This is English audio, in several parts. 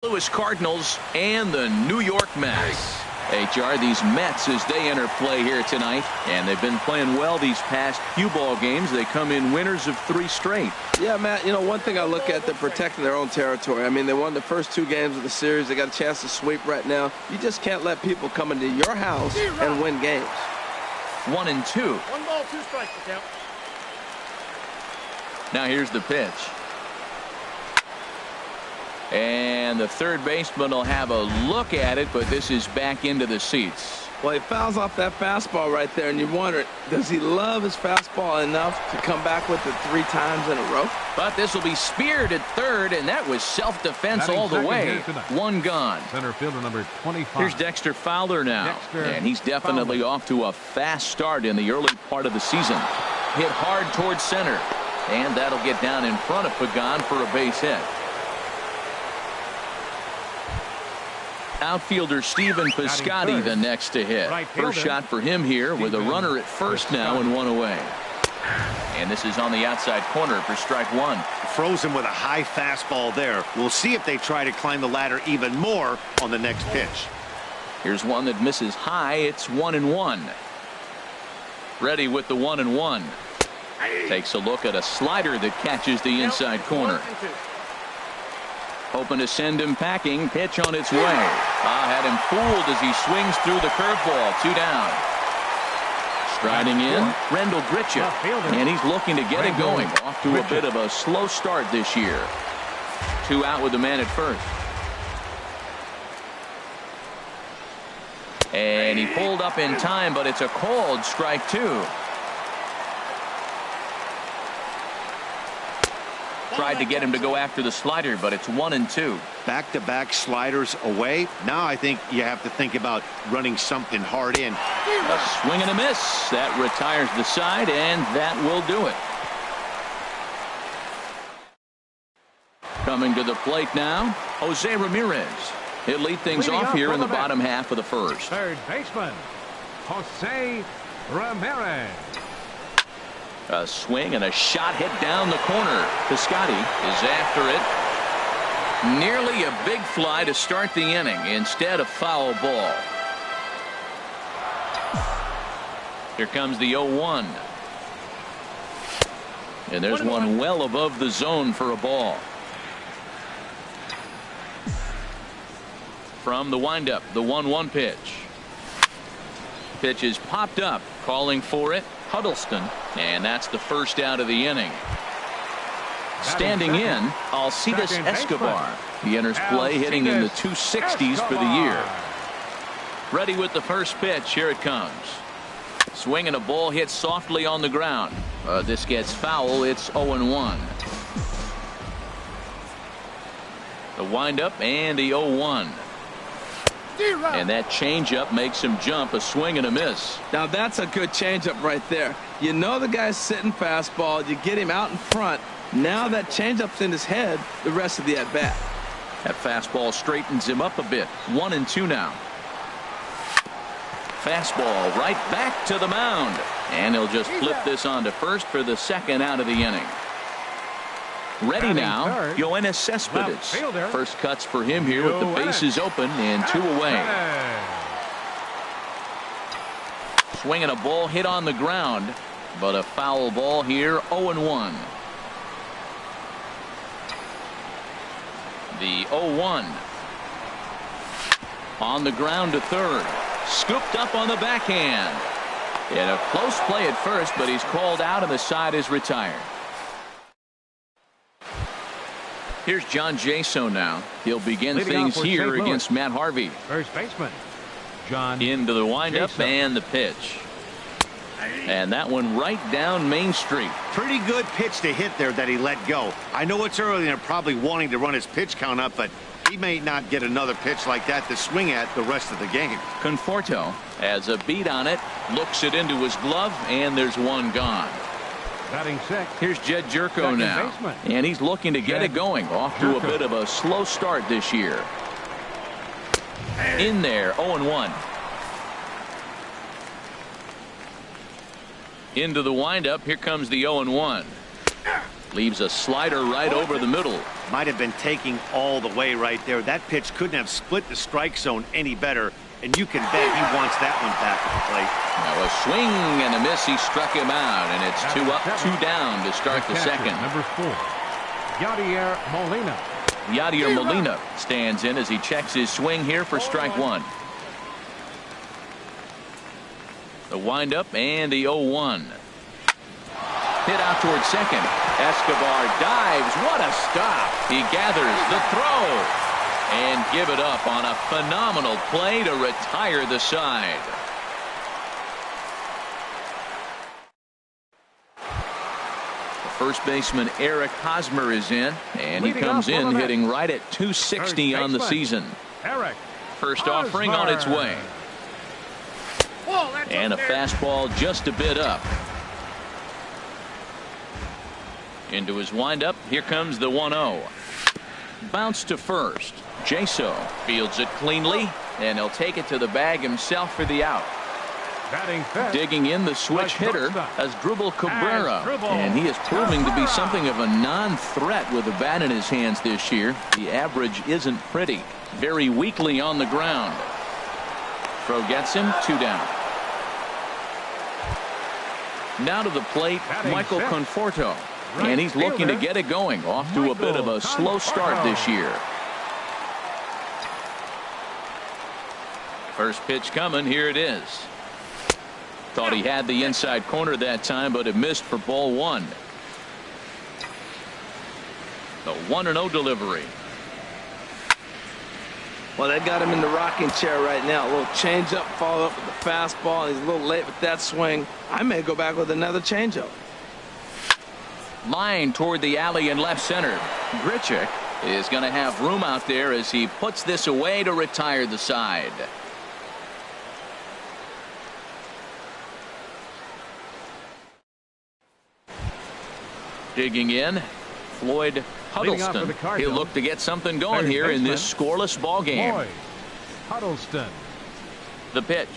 Louis Cardinals and the New York Mets. HR, these Mets as they enter play here tonight, and they've been playing well these past few ball games. They come in winners of 3 straight. Yeah, Matt, you know, one thing I look at, they're protecting their own territory. I mean, they won the first 2 games of the series. They got a chance to sweep right now. You just can't let people come into your house and win games. 1-2. 1 ball, 2 strikes to count. Now here's the pitch. And the third baseman will have a look at it, but this is back into the seats. Well, he fouls off that fastball right there, and you wonder, does he love his fastball enough to come back with it 3 times in a row? But this will be speared at third, and that was self-defense all the way. 1 gone. Center fielder number 25. Here's Dexter Fowler now, and he's definitely off to a fast start in the early part of the season. Hit hard towards center, and that'll get down in front of Pagan for a base hit. Outfielder Stephen Piscotty the next to hit. First shot for him here with a runner at first now and 1 away. And this is on the outside corner for strike 1. Frozen with a high fastball there. We'll see if they try to climb the ladder even more on the next pitch. Here's one that misses high. It's 1-1. Ready with the 1-1. Takes a look at a slider that catches the inside corner. Hoping to send him packing. Pitch on its way. Had him fooled as he swings through the curveball. 2 down. Striding in, Rendell Gritcha. And he's looking to get it going. Off to a bit of a slow start this year. 2 out with the man at first. And he pulled up in time, but it's a called strike 2. Tried to get him to go after the slider, but it's 1-2. Back-to-back sliders away. Now I think you have to think about running something hard in. A swing and a miss. That retires the side, and that will do it. Coming to the plate now, Jose Ramirez. He'll lead things off here in the bottom half of the first. Third baseman, Jose Ramirez. A swing and a shot hit down the corner. Piscotty is after it. Nearly a big fly to start the inning. Instead, a foul ball. Here comes the 0-1. And there's one well above the zone for a ball. From the windup, the 1-1 pitch. Pitch is popped up, calling for it. Huddleston, and that's the first out of the inning. Standing in, Alcides Escobar. He enters play hitting in the 260s for the year. Ready with the first pitch. Here it comes. Swinging a ball hit softly on the ground. This gets foul. It's 0-1. The windup and the 0-1. And that changeup makes him jump. A swing and a miss. Now that's a good changeup right there. You know the guy's sitting fastball. You get him out in front. Now that changeup's in his head the rest of the at-bat. That fastball straightens him up a bit. 1-2 now. Fastball right back to the mound. And he'll just flip this on to first for the second out of the inning. Ready now, Yoenis Cespedes. First cuts for him here with the bases open and 2 away. Swinging a ball hit on the ground, but a foul ball here. 0-1. The 0-1. On the ground to third. Scooped up on the backhand. And a close play at first, but he's called out and the side is retired. Here's John Jaso now. He'll begin things here against Matt Harvey. First baseman, John. Into the windup and the pitch. And that one right down Main Street. Pretty good pitch to hit there that he let go. I know it's early and they're probably wanting to run his pitch count up, but he may not get another pitch like that to swing at the rest of the game. Conforto has a beat on it, looks it into his glove, and there's one gone. Batting sixth. Here's Jed Jerko now, and he's looking to get it going. Off to a bit of a slow start this year. In there, 0-1. Into the windup. Here comes the 0-1. Leaves a slider right over the middle. might have been taking all the way right there. That pitch couldn't have split the strike zone any better, and you can bet he wants that one back at the plate. Now a swing and a miss. He struck him out, and it's 2 up, 2 down to start the second. Number 4, Yadier Molina. Yadier Molina stands in as he checks his swing here for strike 1. The windup and the 0-1. Hit out towards second. Escobar dives. What a stop. He gathers the throw and give it up on a phenomenal play to retire the side. The first baseman Eric Hosmer is in, and he comes in hitting right at 260 on the season. Eric First offering on its way. And a fastball just a bit up. Into his windup. Here comes the 1-0. Bounce to first. Jaso fields it cleanly, and he'll take it to the bag himself for the out. Digging in the switch hitter as Dribble Cabrera, and he is proving to be something of a non-threat with the bat in his hands this year. The average isn't pretty. Very weakly on the ground. Throw gets him. 2 down. Now to the plate, Michael Conforto, and he's looking to get it going. Off to a bit of a slow start this year. First pitch coming. Here it is. Thought he had the inside corner that time, but it missed for ball 1. The 1-0 delivery. Well, they got him in the rocking chair right now. A little changeup, follow up with the fastball, and he's a little late with that swing. I may go back with another changeup. Line toward the alley in left center. Grichuk is going to have room out there as he puts this away to retire the side. Digging in, Floyd Huddleston. He'll look to get something going here in this scoreless ball game. Floyd Huddleston. The pitch.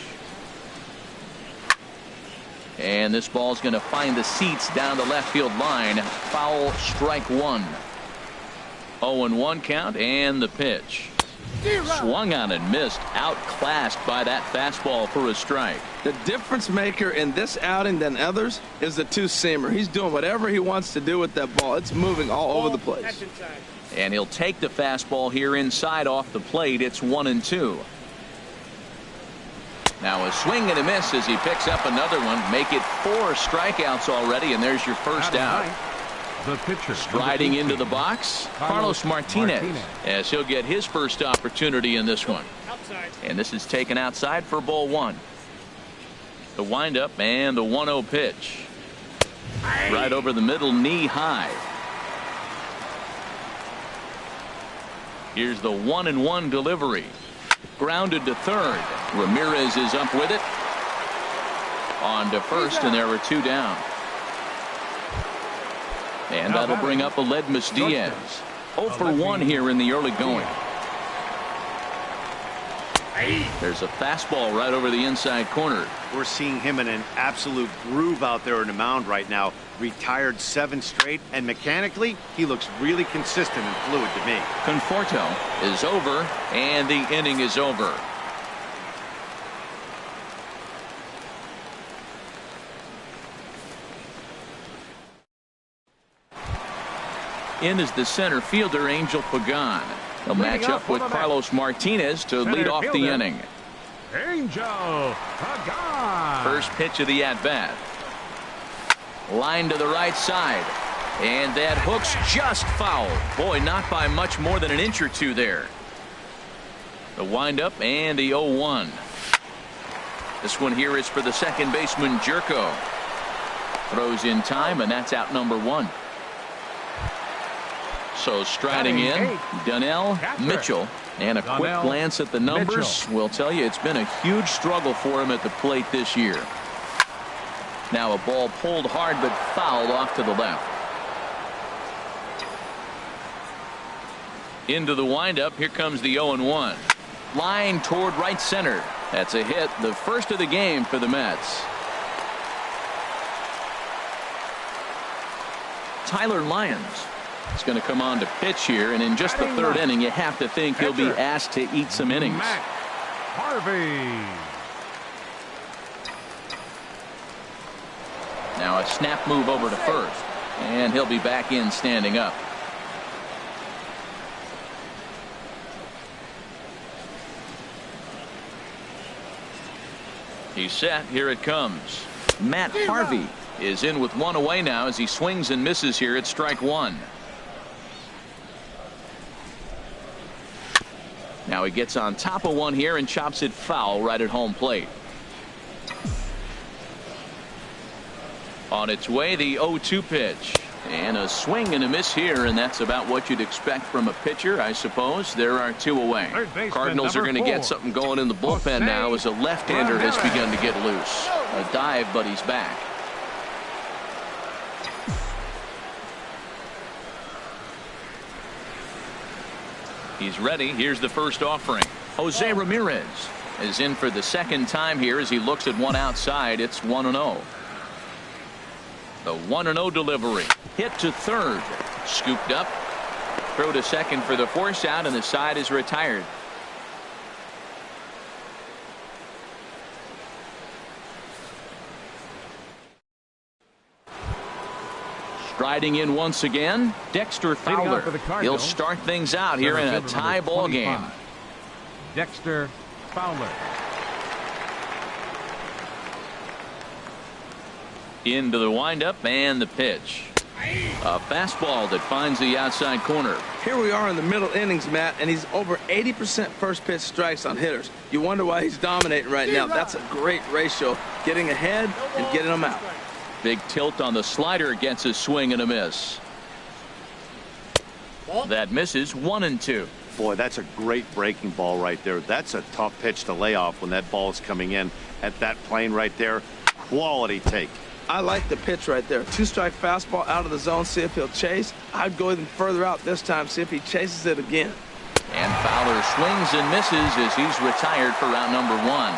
And this ball's going to find the seats down the left field line. Foul, strike 1. 0-1 count, and the pitch. Swung on and missed. Outclassed by that fastball for a strike. The difference maker in this outing than others is the two-seamer. He's doing whatever he wants to do with that ball. It's moving all over the place. And he'll take the fastball here inside off the plate. It's 1-2. Now a swing and a miss as he picks up another one. Make it 4 strikeouts already, and there's your first out. The pitcher striding into the box, Carlos Martinez, as he'll get his first opportunity in this one. And this is taken outside for ball 1. The windup and the 1-0 pitch. Right over the middle, knee high. Here's the 1-1 delivery. Grounded to third. Ramirez is up with it. On to first, and there were 2 down. And that'll bring up Aledmus Diaz. 0 for 1 here in the early going. There's a fastball right over the inside corner. We're seeing him in an absolute groove out there in the mound right now. Retired 7 straight, and mechanically, he looks really consistent and fluid to me. Conforto is over, and the inning is over. In is the center fielder, Angel Pagan. He'll match up with Carlos Martinez to lead off the inning. Angel Pagan. First pitch of the at-bat. Line to the right side. And that hook's just foul. Boy, not by much more than an inch or 2 there. The windup and the 0-1. This one here is for the second baseman, Jerko. Throws in time, and that's out number 1. So striding in, Donnell Mitchell, and a quick glance at the numbers will tell you it's been a huge struggle for him at the plate this year. Now a ball pulled hard but fouled off to the left. Into the windup. Here comes the 0-1. Line toward right center. That's a hit, the first of the game for the Mets. Tyler Lyons It's going to come on to pitch here, and in just the third inning, you have to think he'll be asked to eat some innings. Matt Harvey. Now a snap move over to first, and he'll be back in standing up. He's set. Here it comes. Matt Harvey is in with one away now as he swings and misses here at strike one. Now he gets on top of one here and chops it foul right at home plate. On its way, the 0-2 pitch. And a swing and a miss here, and that's about what you'd expect from a pitcher, I suppose. There are two away. Cardinals are going to get something going in the bullpen now as a left-hander has begun to get loose. A dive, but he's back. He's ready. Here's the first offering. Jose Ramirez is in for the second time here as he looks at one outside. It's 1-0. The 1-0 delivery. Hit to third. Scooped up. Throw to second for the force out, and the side is retired. Striding in once again, Dexter Fowler. He'll start things out here in a tie ball game. Dexter Fowler. Into the windup and the pitch. A fastball that finds the outside corner. Here we are in the middle innings, Matt, and he's over 80% first pitch strikes on hitters. You wonder why he's dominating right now. That's a great ratio, getting ahead and getting them out. Big tilt on the slider, gets a swing and a miss. That misses. 1-2. Boy, that's a great breaking ball right there. That's a tough pitch to lay off when that ball is coming in at that plane right there. Quality take. I like the pitch right there. Two-strike fastball out of the zone, see if he'll chase. I'd go even further out this time, see if he chases it again. And Fowler swings and misses as he's retired for round number one.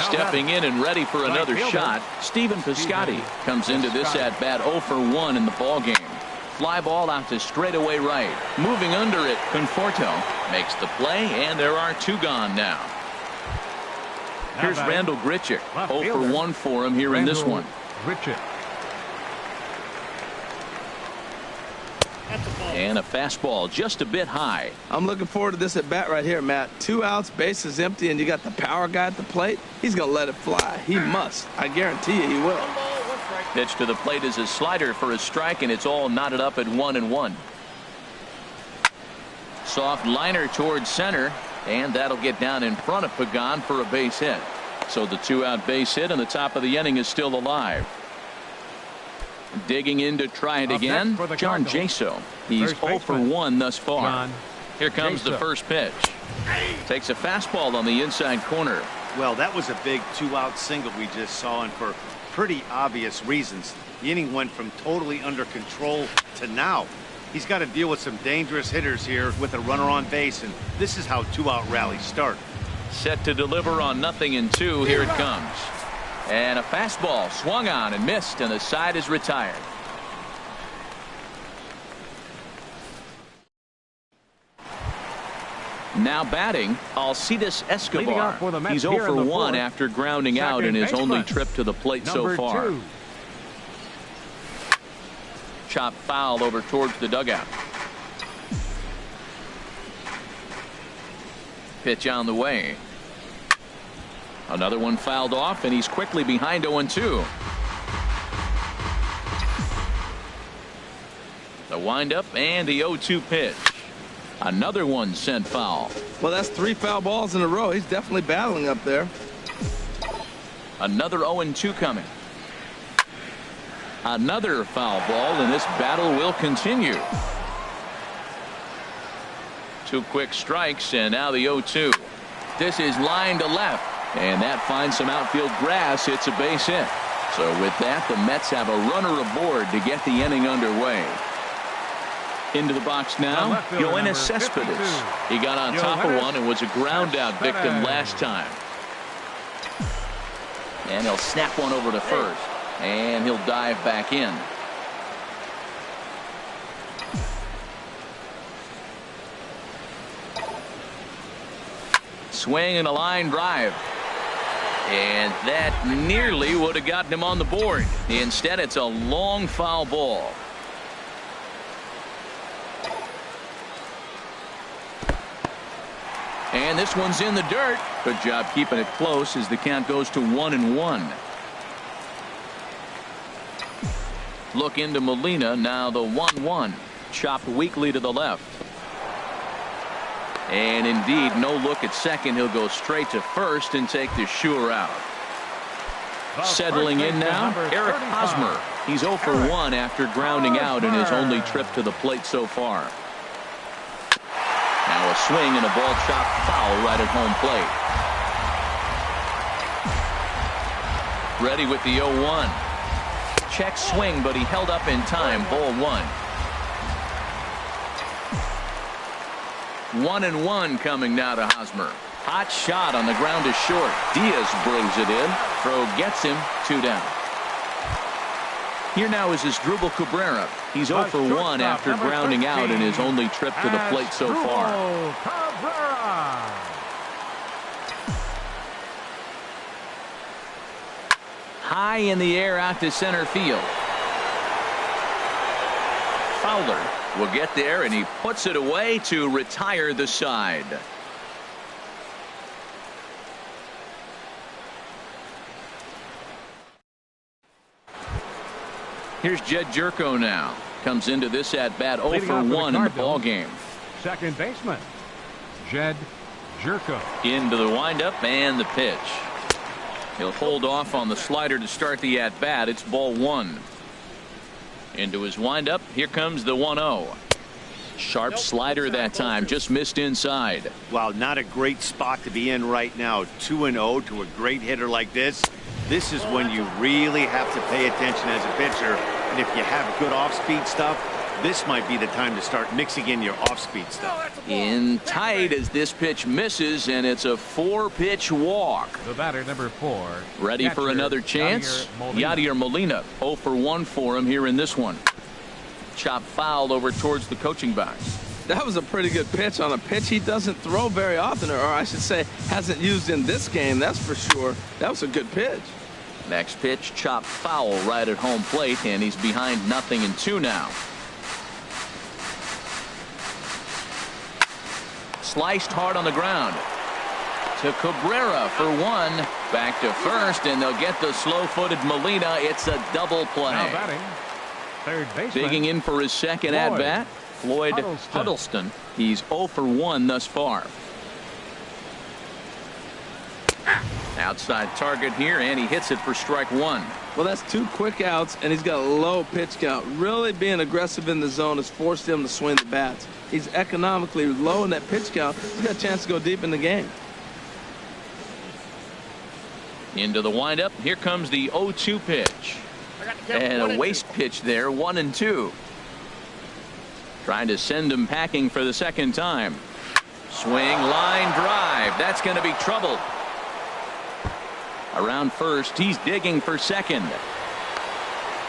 Stepping in and ready for another shot, Stephen Piscotty comes into this at-bat 0 for 1 in the ballgame. Fly ball out to straightaway right. Moving under it, Conforto makes the play, and there are two gone now. Here's Randall Grichuk. 0 for 1 for him here in this one. Grichuk. And a fastball just a bit high. I'm looking forward to this at bat right here, Matt. 2 outs, bases empty, and you got the power guy at the plate. He's going to let it fly. He must. I guarantee you he will. Pitch to the plate is a slider for a strike, and it's all knotted up at 1-1. Soft liner towards center, and that'll get down in front of Pagan for a base hit. So the 2-out base hit, and the top of the inning is still alive. Digging in to try it again, John Jaso. He's 0 for 1 thus far. Here comes the first pitch. Takes a fastball on the inside corner. Well, that was a big 2-out single we just saw, and for pretty obvious reasons. The inning went from totally under control to now. He's got to deal with some dangerous hitters here with a runner on base, and this is how 2-out rallies start. Set to deliver on 0-2. Here it comes. And a fastball swung on and missed, and the side is retired. Now batting, Alcides Escobar. He's 0 for 1 after grounding out in his only trip to the plate so far. Chop foul over towards the dugout. Pitch on the way. Another one fouled off, and he's quickly behind 0-2. The windup and the 0-2 pitch. Another one sent foul. Well, that's 3 foul balls in a row. He's definitely battling up there. Another 0-2 coming. Another foul ball, and this battle will continue. 2 quick strikes, and now the 0-2. This is line to left, and that finds some outfield grass. It's a base hit. So with that, the Mets have a runner aboard to get the inning underway. Into the box now, Yoenis Cespedes. He got on top of one and was a ground out victim last time. And he'll snap one over to first, and he'll dive back in. Swing and a line drive. And that nearly would have gotten him on the board. Instead, it's a long foul ball. And this one's in the dirt. Good job keeping it close as the count goes to 1-1. Look into Molina. Now the 1-1. Chopped weakly to the left. And indeed, no look at second. He'll go straight to first and take the Shure out. Settling in now, Eric Hosmer. He's 0 for 1 after grounding out in his only trip to the plate so far. Now a swing and a ball chopped foul right at home plate. Ready with the 0-1. Check swing, but he held up in time. Ball 1. 1-1 coming now to Hosmer. Hot shot on the ground is short. Diaz brings it in. Throw gets him. 2 down. Here now is Asdrubal Cabrera. He's 0 for 1 after grounding out in his only trip to the plate so far. High in the air out to center field. Fowler will get there, and he puts it away to retire the side. Here's Jed Jerko now. Comes into this at bat 0 for 1 in the ball game. Second baseman, Jed Jerko. Into the windup and the pitch. He'll hold off on the slider to start the at bat. It's ball 1. Into his windup. Here comes the 1-0. Sharp slider that time. Just missed inside. Wow, not a great spot to be in right now. 2-0 to a great hitter like this. This is when you really have to pay attention as a pitcher. And if you have good off-speed stuff, this might be the time to start mixing in your off-speed stuff. In tight as this pitch misses, and it's a 4-pitch walk. The batter, number 4. Ready for another chance? Yadier Molina. 0 for 1 for him here in this one. Chop fouled over towards the coaching box. That was a pretty good pitch on a pitch he doesn't throw very often, or I should say hasn't used in this game, that's for sure. That was a good pitch. Next pitch, chopped foul right at home plate, and he's behind 0-2 now. Sliced hard on the ground. To Cabrera for 1. Back to first, and they'll get the slow-footed Molina. It's a double play. Now batting, third baseman. Digging in for his second at-bat, Floyd Huddleston. He's 0 for 1 thus far. Outside target here, and he hits it for strike 1. Well, that's 2 quick outs, and he's got a low pitch count. Really being aggressive in the zone has forced him to swing the bats. He's economically low in that pitch count. He's got a chance to go deep in the game. Into the windup. Here comes the 0-2 pitch. And a waste pitch there, 1-2. Trying to send him packing for the second time. Swing, line drive. That's going to be trouble. Around first, he's digging for second.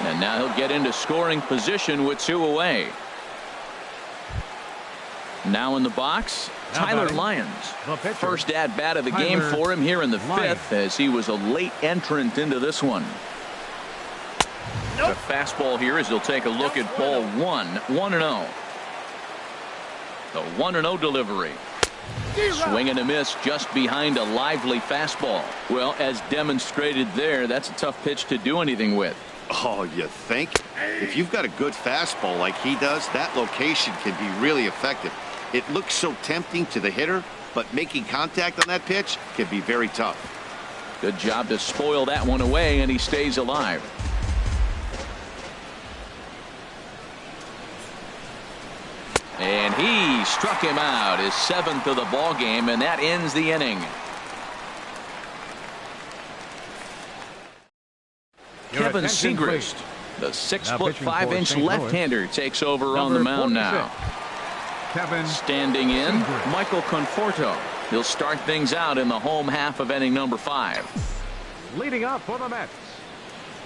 And now he'll get into scoring position with 2 away. Now in the box, Tyler Lyons. First at bat of the game for him here in the 5th, as he was a late entrant into this one. The fastball here as he'll take a look at ball 1. 1-0. The 1-0 delivery. Swing and a miss just behind a lively fastball. Well, as demonstrated there, that's a tough pitch to do anything with. Oh, you think? If you've got a good fastball like he does, that location can be really effective. It looks so tempting to the hitter, but making contact on that pitch can be very tough. Good job to spoil that one away, and he stays alive. And he struck him out, his 7th of the ball game, and that ends the inning. Kevin Segrist, the 6'5" left-hander, takes over on the mound now. Standing in, Michael Conforto. He'll start things out in the home half of inning number 5. Leading up for the Mets,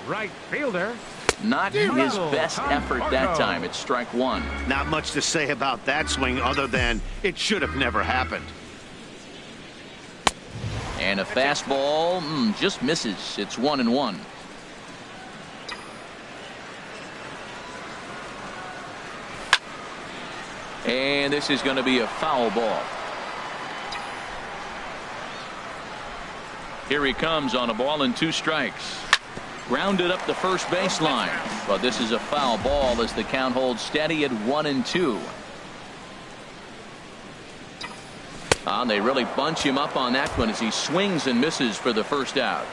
right fielder. Not his best effort that time. It's strike 1. Not much to say about that swing other than it should have never happened. And a fastball just misses. It's 1-1. And this is going to be a foul ball. Here he comes on a ball and 2 strikes. Grounded up the first baseline. But this is a foul ball as the count holds steady at 1-2. They really bunch him up on that one as he swings and misses for the first out.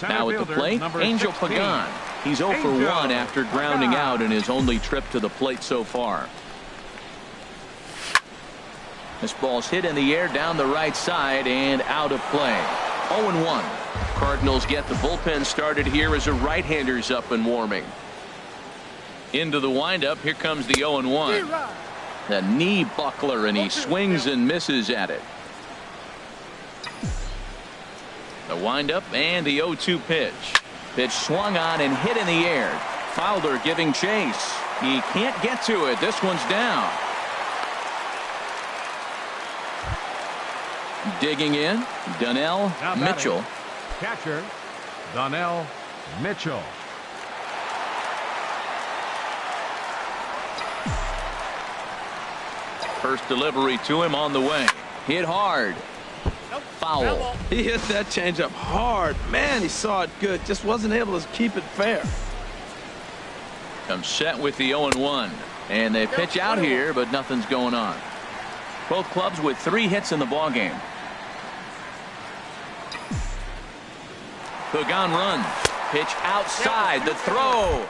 Now at the plate, Angel Pagan. He's 0 for 1 after grounding out in his only trip to the plate so far. This ball's hit in the air down the right side and out of play. 0-1. Cardinals get the bullpen started here as a right-hander's up and warming. Into the windup. Here comes the 0-1. The knee buckler, and he swings and misses at it. The windup and the 0-2 pitch. Pitch swung on and hit in the air. Fowler giving chase. He can't get to it. This one's down. Digging in, Donnell Mitchell. Catcher, Donnell Mitchell. First delivery to him on the way. Hit hard. Foul. He hit that changeup hard. Man, he saw it good. Just wasn't able to keep it fair. Comes set with the 0-1. And they pitch out here, but nothing's going on. Both clubs with 3 hits in the ballgame. Pagan runs. Pitch outside. The throw.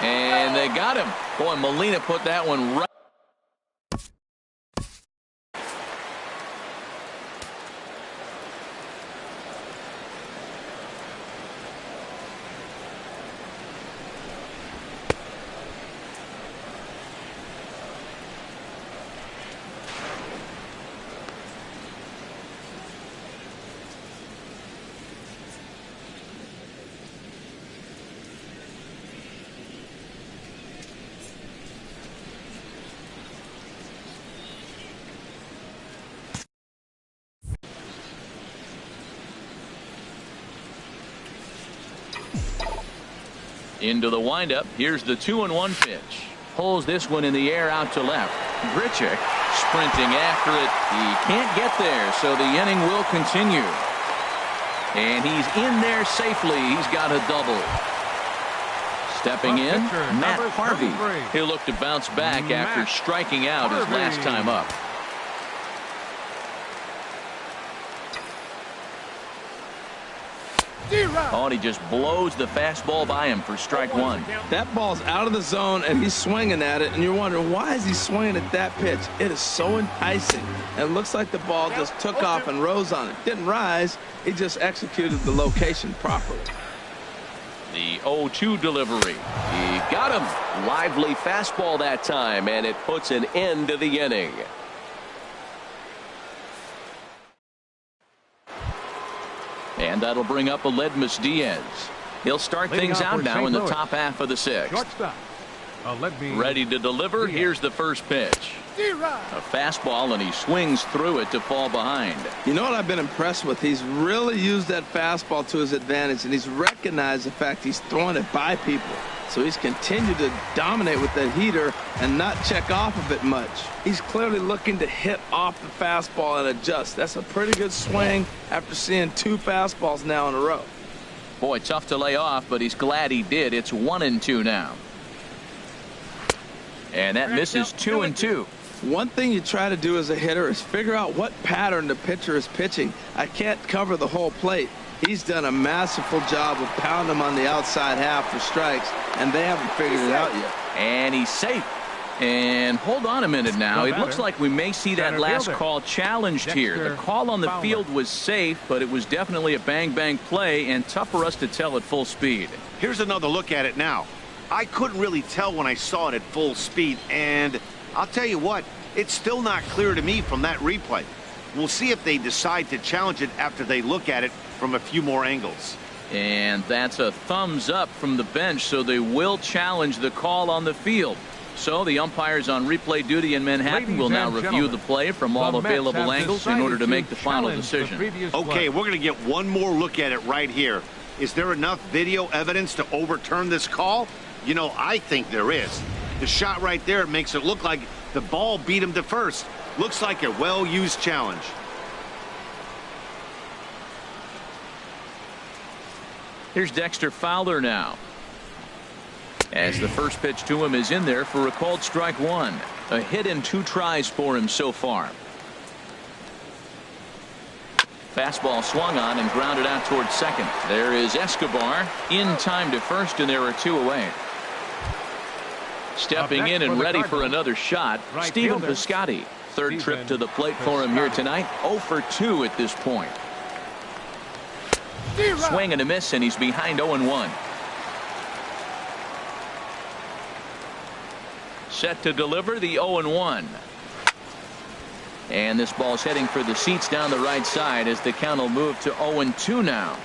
And they got him. Boy, Molina put that one right. Into the windup. Here's the 2-1 pitch. Pulls this one in the air out to left. Grichuk sprinting after it. He can't get there, so the inning will continue. And he's in there safely. He's got a double. Stepping in, Matt Harvey. He'll look to bounce back after striking out his last time up. Oh, and he just blows the fastball by him for strike 1. That ball's out of the zone, and he's swinging at it, and you're wondering, why is he swinging at that pitch? It is so enticing. And it looks like the ball just took off and rose on it. Didn't rise. He just executed the location properly. The 0-2 delivery. He got him. Lively fastball that time, and it puts an end to the inning. And that'll bring up Aledmys Diaz. He'll start things out now in the top half of the 6th. Ready to deliver. Here's the first pitch. A fastball, and he swings through it to fall behind. You know what I've been impressed with? He's really used that fastball to his advantage, and he's recognized the fact he's throwing it by people. So he's continued to dominate with that heater and not check off of it much. He's clearly looking to hit off the fastball and adjust. That's a pretty good swing after seeing 2 fastballs now in a row. Boy, tough to lay off, but he's glad he did. It's 1-2 now. And that misses 2-2. One thing you try to do as a hitter is figure out what pattern the pitcher is pitching. I can't cover the whole plate. He's done a masterful job of pounding him on the outside half for strikes, and they haven't figured it out yet. And he's safe. And hold on a minute now. It looks like we may see that last call challenged here. The call on the field was safe, but it was definitely a bang-bang play and tough for us to tell at full speed. Here's another look at it now. I couldn't really tell when I saw it at full speed, and I'll tell you what, it's still not clear to me from that replay. We'll see if they decide to challenge it after they look at it from a few more angles. And that's a thumbs up from the bench, so they will challenge the call on the field. So the umpires on replay duty in Manhattan will now review the play from all available angles in order to make the final decision. Okay, we're going to get one more look at it right here. Is there enough video evidence to overturn this call? You know, I think there is. The shot right there makes it look like the ball beat him to first. Looks like a well-used challenge. Here's Dexter Fowler now, as the first pitch to him is in there for a called strike one. A hit in 2 tries for him so far. Fastball swung on and grounded out towards second. There is Escobar in time to first, and there are 2 away. Stepping in and ready for another shot, Stephen Piscotty. Third trip to the plate for him here tonight. 0 for 2 at this point. Swing and a miss, and he's behind 0-1. Set to deliver the 0-1. And this ball's heading for the seats down the right side as the count will move to 0-2 now.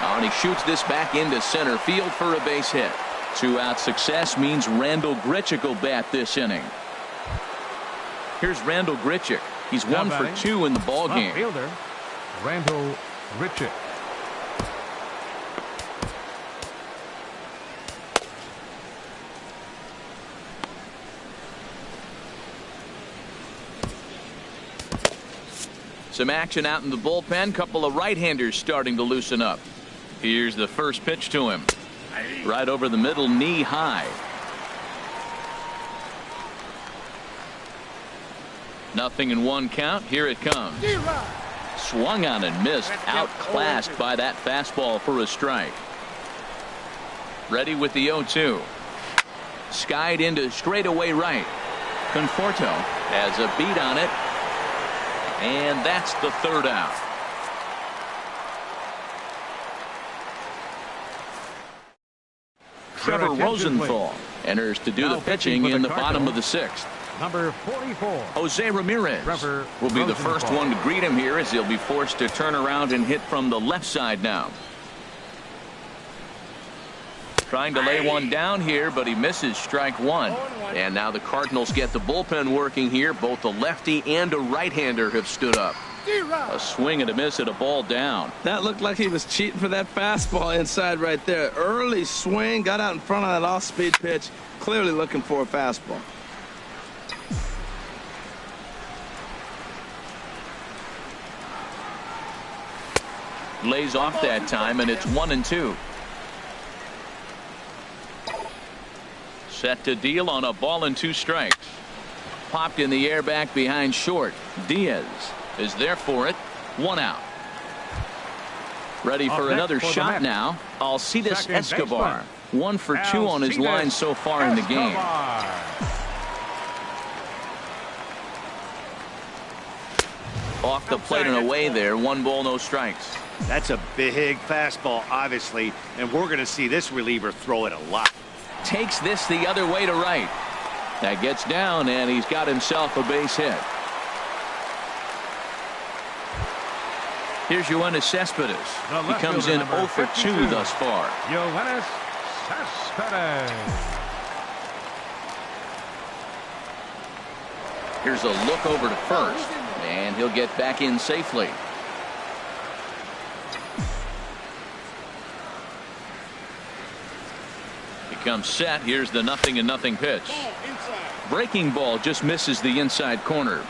Oh, and he shoots this back into center field for a base hit. 2-out success means Randal Grichuk will bat this inning. Here's Randal Grichuk. He's 1 for 2 in the ball game. Fielder, Randal Grichuk. Some action out in the bullpen. Couple of right-handers starting to loosen up. Here's the first pitch to him. Right over the middle, knee high. Nothing in 1 count. Here it comes. Swung on and missed. Outclassed by that fastball for a strike. Ready with the 0-2. Skied into straightaway right. Conforto has a beat on it. And that's the 3rd out. Trevor Rosenthal enters to do the pitching in the bottom of the 6th. Number 44. Jose Ramirez will be the first one to greet him here, as he'll be forced to turn around and hit from the left side now. Trying to lay one down here, but he misses strike 1. And now the Cardinals get the bullpen working here. Both a lefty and a right-hander have stood up. A swing and a miss at a ball down. That looked like he was cheating for that fastball inside right there. Early swing, got out in front of that off-speed pitch. Clearly looking for a fastball. Lays off that time, and it's 1-2. Set to deal on a ball and 2 strikes. Popped in the air back behind short. Diaz is there for it. 1 out. Ready for another shot now. Alcides Escobar. 1 for 2 on his line so far in the game. Off the plate and away there. 1 ball, no strikes. That's a big fastball, obviously, and we're going to see this reliever throw it a lot. Takes this the other way to right. That gets down, and he's got himself a base hit. Here's Yoenis Cespedes. He comes in 0 for 2 thus far. Yoenis Cespedes. Here's a look over to first, and he'll get back in safely. Comes set. Here's the 0-0 pitch. Breaking ball just misses the inside corner.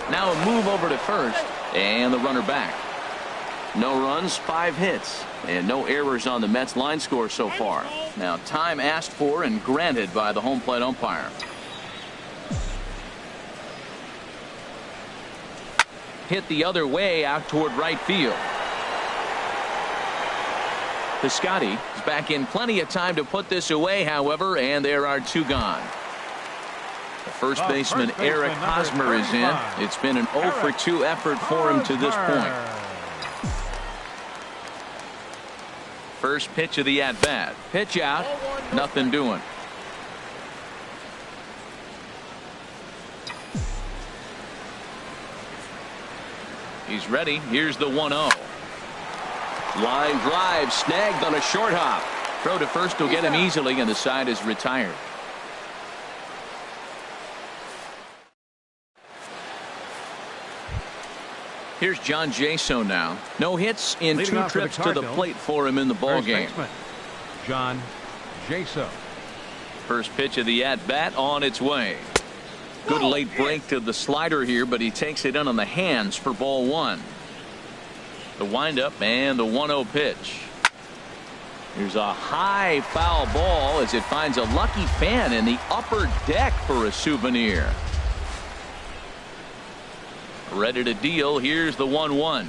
Now a move over to first, and the runner back. No runs, 5 hits, and no errors on the Mets line score so far. Now time asked for and granted by the home plate umpire. Hit the other way out toward right field. Piscotty is back in plenty of time to put this away, however, and there are 2 gone. The first baseman Eric Hosmer is in. It's been an 0 for 2 effort for him to this point. First pitch of the at-bat. Pitch out. Nothing doing. He's ready. Here's the 1-0. Line drive snagged on a short hop. Throw to first will get him easily, and the side is retired. Here's John Jaso now. No hits in Leading 2 trips to the plate for him in the ball game. John Jaso. First pitch of the at-bat on its way. Good late break to the slider here, but he takes it in on the hands for ball 1. The windup and the 1-0 pitch. Here's a high foul ball as it finds a lucky fan in the upper deck for a souvenir. Ready to deal. Here's the 1-1.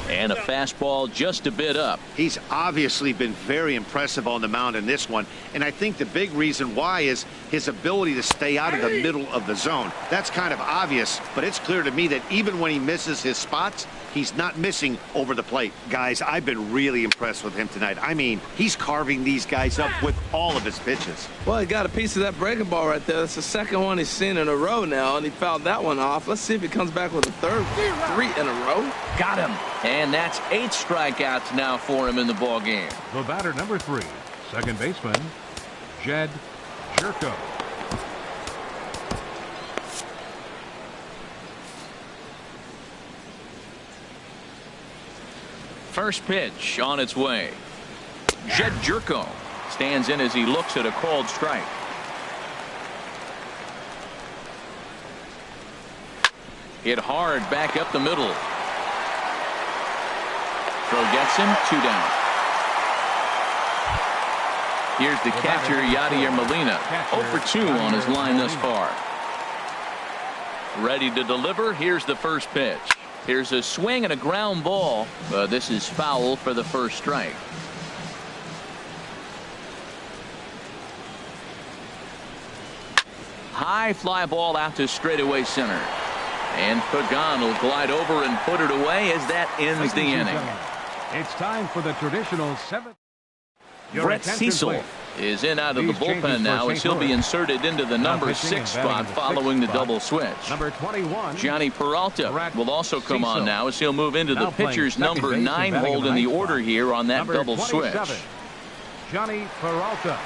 And a fastball just a bit up. He's obviously been very impressive on the mound in this one, and I think the big reason why is his ability to stay out of the middle of the zone. That's kind of obvious, but it's clear to me that even when he misses his spots, he's not missing over the plate. Guys, I've been really impressed with him tonight. I mean, he's carving these guys up with all of his pitches. Well, he got a piece of that breaking ball right there. That's the second one he's seen in a row now, and he fouled that one off. Let's see if he comes back with a third. 3 in a row. Got him. And that's 8 strikeouts now for him in the ball game. The batter number 3, second baseman Jed Jerko. First pitch on its way. Jed Jerko stands in as he looks at a called strike. Hit hard back up the middle. Throw gets him, 2 down. Here's the catcher, Yadier Molina. 0 for 2 on his line thus far. Ready to deliver. Here's the first pitch. Here's a swing and a ground ball. This is foul for the first strike. High fly ball out to straightaway center. And Pagan will glide over and put it away as that ends the inning. It's time for the traditional 7th. Brett Cecil is in out of the bullpen now as he'll be inserted into the number 6 spot following the double switch. Number 21. Johnny Peralta will also come on now as he'll move into the pitcher's number 9 hold in the order here on that double switch. Johnny Peralta.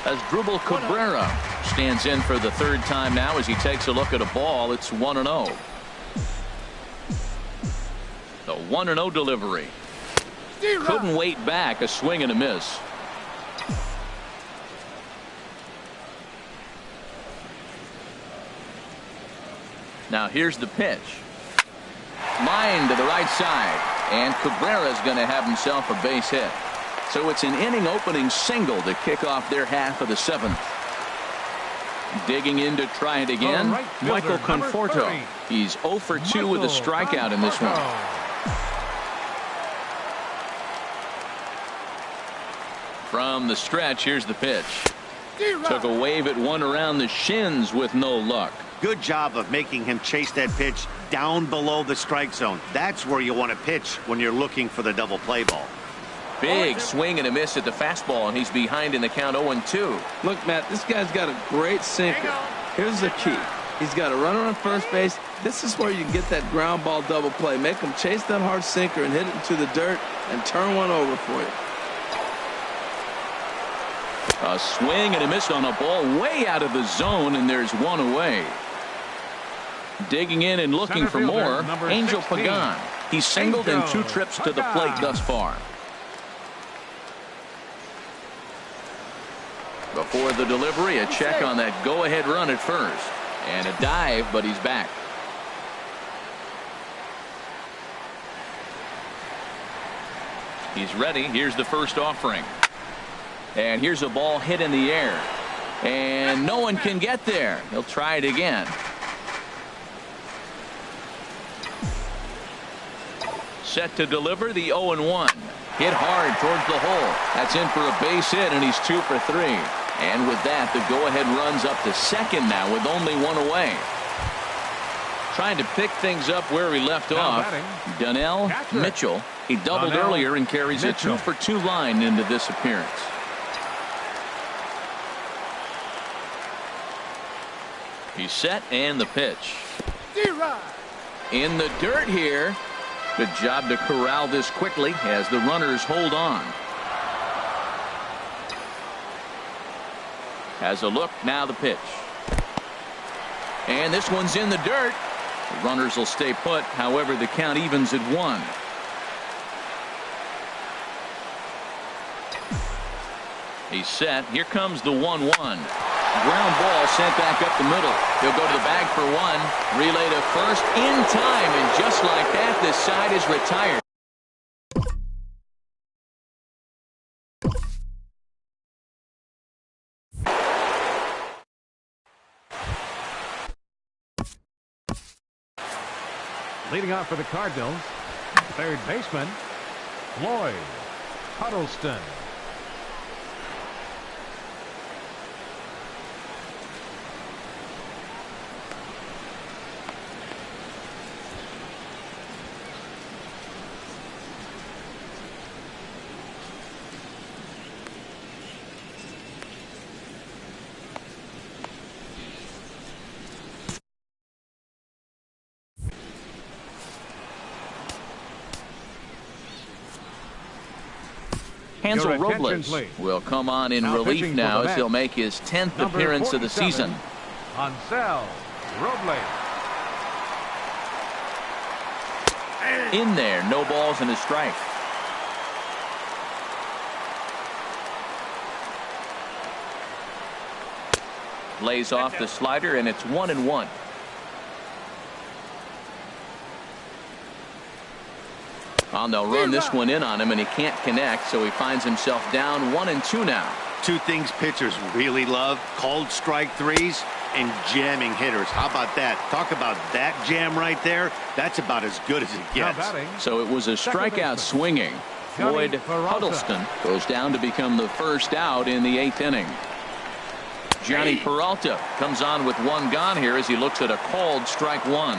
As Drupal Cabrera stands in for the 3rd time now as he takes a look at a ball. It's 1-0. The 1-0 delivery. Couldn't wait back. A swing and a miss. Now here's the pitch. Line to the right side. And Cabrera's going to have himself a base hit. So it's an inning opening single to kick off their half of the 7th. Digging in to try it again. Michael Conforto. He's 0 for 2 with a strikeout in this one. From the stretch, here's the pitch. Took a wave at one around the shins with no luck. Good job of making him chase that pitch down below the strike zone. That's where you want to pitch when you're looking for the double play ball. Big swing and a miss at the fastball, and he's behind in the count 0-2. Look, Matt, this guy's got a great sinker. Here's the key. He's got a runner on first base. This is where you get that ground ball double play. Make him chase that hard sinker and hit it into the dirt and turn one over for you. A swing and a miss on a ball way out of the zone, and there's one away. Digging in and looking for more, Angel Pagan. He's singled in 2 trips to the plate thus far. Before the delivery, a check on that go-ahead run at first. And a dive, but he's back. He's ready. Here's the first offering. And here's a ball hit in the air. And no one can get there. He'll try it again. Set to deliver the 0-1. Hit hard towards the hole. That's in for a base hit, and he's 2 for 3. And with that, the go-ahead runs up to second now with only 1 away. Trying to pick things up where he left off. Donnell Mitchell. He doubled earlier and carries a 2 for 2 line into this appearance. He's set, and the pitch. In the dirt here. Good job to corral this quickly as the runners hold on. Has a look, now the pitch. And this one's in the dirt. The runners will stay put. However, the count evens at 1. He's set. Here comes the 1-1. Ground ball sent back up the middle. He'll go to the bag for 1. Relay to first in time, and just like that, this side is retired. Leading off for the Cardinals, third baseman, Floyd Huddleston. Hansel Robles will come on in relief now as he'll make his 10th appearance of the season. Hansel Robles. In there, no balls and a strike. Lays off the slider, and it's 1-1. They'll run this one in on him, and he can't connect, so he finds himself down 1-2 now. Two things pitchers really love: called strike threes and jamming hitters. How about that? Talk about that jam right there. That's about as good as it gets. So it was a strikeout swinging. Floyd Huddleston goes down to become the first out in the 8th inning. Johnny Peralta comes on with 1 gone here as he looks at a called strike 1.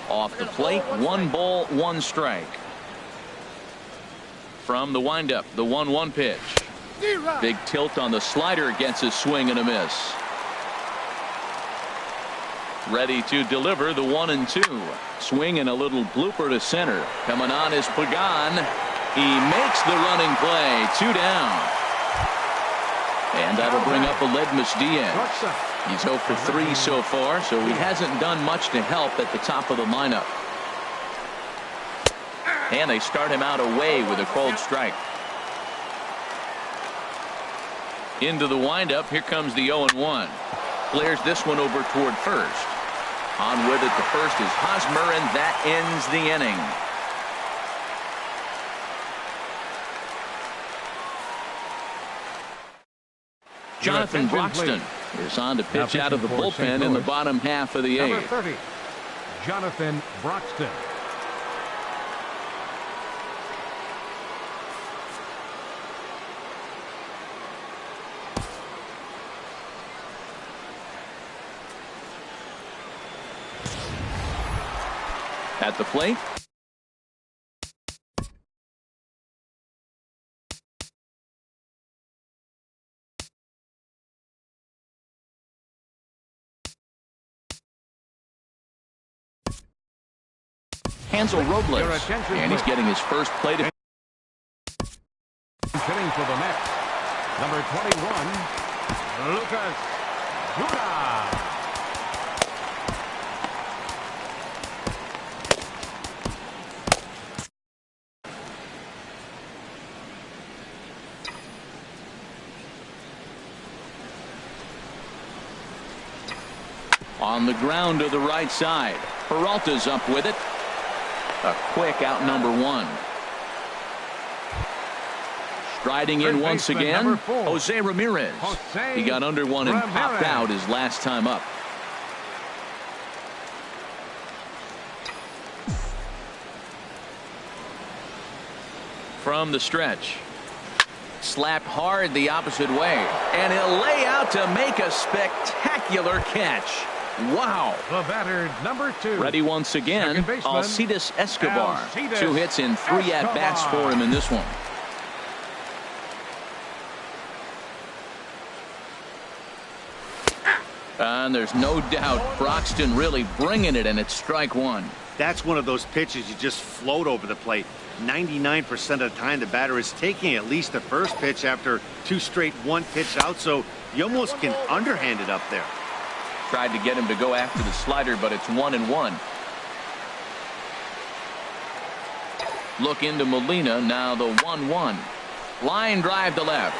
Off the plate, 1 ball, 1 strike. From the windup, the 1-1 pitch. Big tilt on the slider, gets a swing and a miss. Ready to deliver the 1-2. Swing and a little blooper to center. Coming on is Pagan. He makes the running play. 2 down. And that'll bring up Aledmus Diaz. He's 0 for 3 so far, so he hasn't done much to help at the top of the lineup. And they start him out away with a called strike. Into the windup, here comes the 0-1. Clears this one over toward first. On with it to first is Hosmer, and that ends the inning. Jonathan Broxton is on to pitch out of the bullpen in the bottom half of the 8th. Number 30, Jonathan Broxton. At the plate, Hansel Robles, and he's getting his first plate. Hitting for the Mets, number 21, Lucas Duda. On the ground to the right side. Peralta's up with it. A quick out number 1. Striding in once again, Jose Ramirez. He got under one and popped out his last time up. From the stretch. Slapped hard the opposite way. And he'll lay out to make a spectacular catch. Wow. The batter, number 2. Ready once again, Alcides Escobar. 2 hits in 3 at-bats for him in this one. and there's no doubt Broxton really bringing it, and it's strike one. That's one of those pitches you just float over the plate. 99% of the time, the batter is taking at least the first pitch after 2 straight one-pitch outs, so you almost can underhand it up there. Tried to get him to go after the slider, but it's 1-1. Look into Molina, now the 1-1. Line drive to left.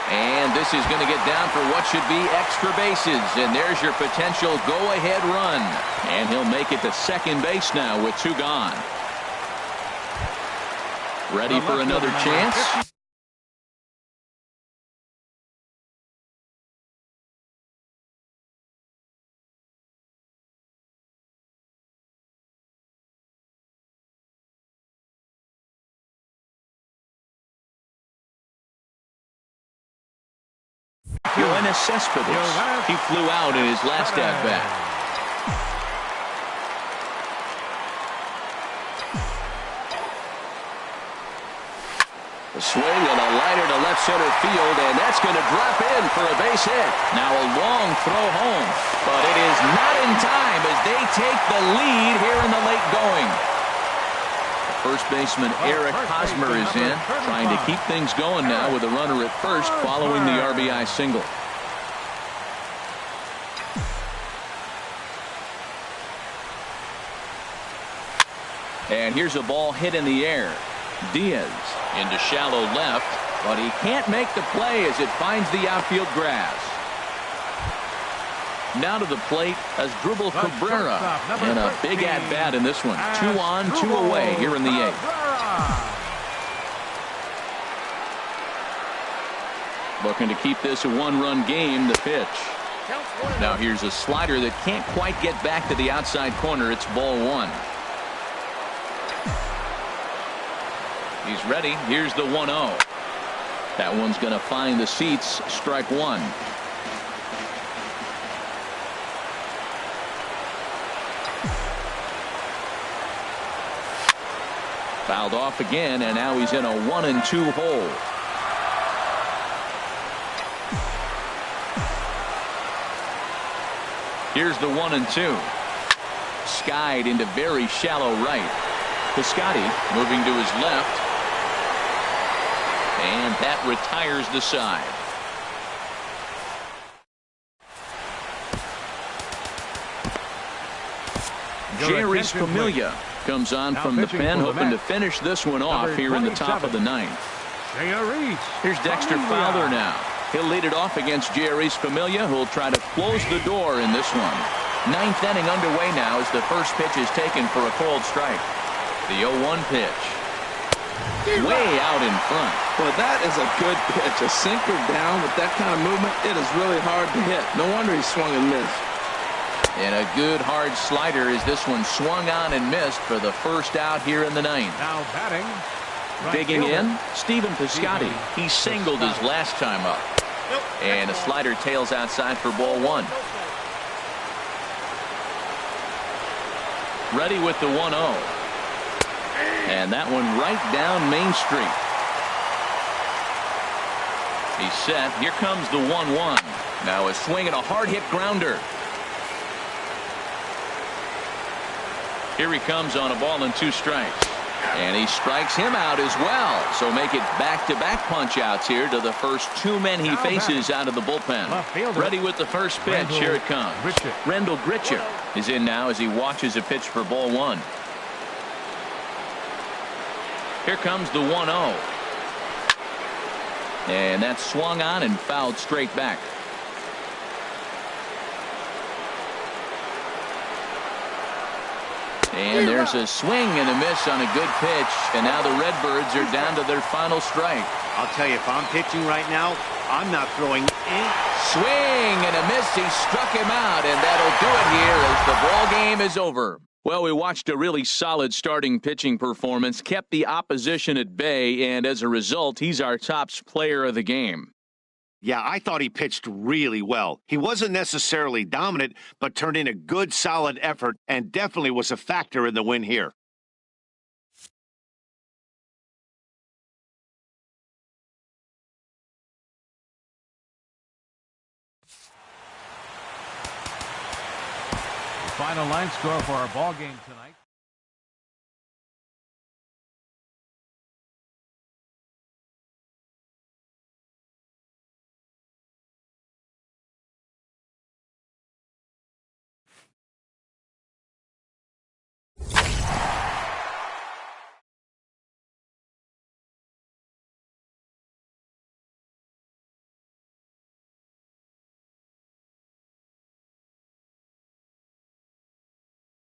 And this is going to get down for what should be extra bases. And there's your potential go-ahead run. And he'll make it to second base now with 2 gone. Ready for another chance? Yoenis Cespedes. He flew out in his last at-bat. A swing and a liner to left center field, and that's going to drop in for a base hit. Now a long throw home, but it is not in time as they take the lead here in the late going. First baseman Eric Hosmer is in, trying to keep things going now with a runner at first following the RBI single. And here's a ball hit in the air. Diaz into shallow left, but he can't make the play as it finds the outfield grass. Now to the plate as Dribble Cabrera, and a big at-bat in this one. 2 on, 2 away here in the 8th. Looking to keep this a 1-run game, the pitch. Now here's a slider that can't quite get back to the outside corner. It's ball 1. He's ready. Here's the 1-0. That one's going to find the seats. Strike 1. Fouled off again, and now he's in a 1-2 hole. Here's the 1-2. Skied into very shallow right. Piscotty moving to his left. And that retires the side. Jerry's Familia comes on from the pen, hoping to finish this one off here in the top of the 9th. Here's Dexter Fowler now. He'll lead it off against Jerry's Familia, who'll try to close the door in this one. 9th inning underway now as the first pitch is taken for a called strike. The 0-1 pitch. Way out in front. Well, that is a good pitch. A sinker down with that kind of movement, it is really hard to hit. No wonder he swung and missed. And a good hard slider as this one swung on and missed for the first out here in the 9th. Now batting. Digging in, Stephen Piscotty. He singled his last time up. And a slider tails outside for ball 1. Ready with the 1-0. And that one right down Main Street. He's set. Here comes the 1-1. Now a swing and a hard hit grounder. Here he comes on a ball and 2 strikes. And he strikes him out as well. So make it back-to-back punch-outs here to the first 2 men he faces out of the bullpen. Ready with the first pitch. Here it comes. Rendell Gritcher is in now as he watches a pitch for ball 1. Here comes the 1-0. And that's swung on and fouled straight back. And there's a swing and a miss on a good pitch. And now the Redbirds are down to their final strike. I'll tell you, if I'm pitching right now, I'm not throwing any. Swing and a miss. He struck him out, and that'll do it here as the ball game is over. Well, we watched a really solid starting pitching performance, kept the opposition at bay, and as a result, he's our top player of the game. Yeah, I thought he pitched really well. He wasn't necessarily dominant, but turned in a good, solid effort and definitely was a factor in the win here. final line score for our ball game tonight.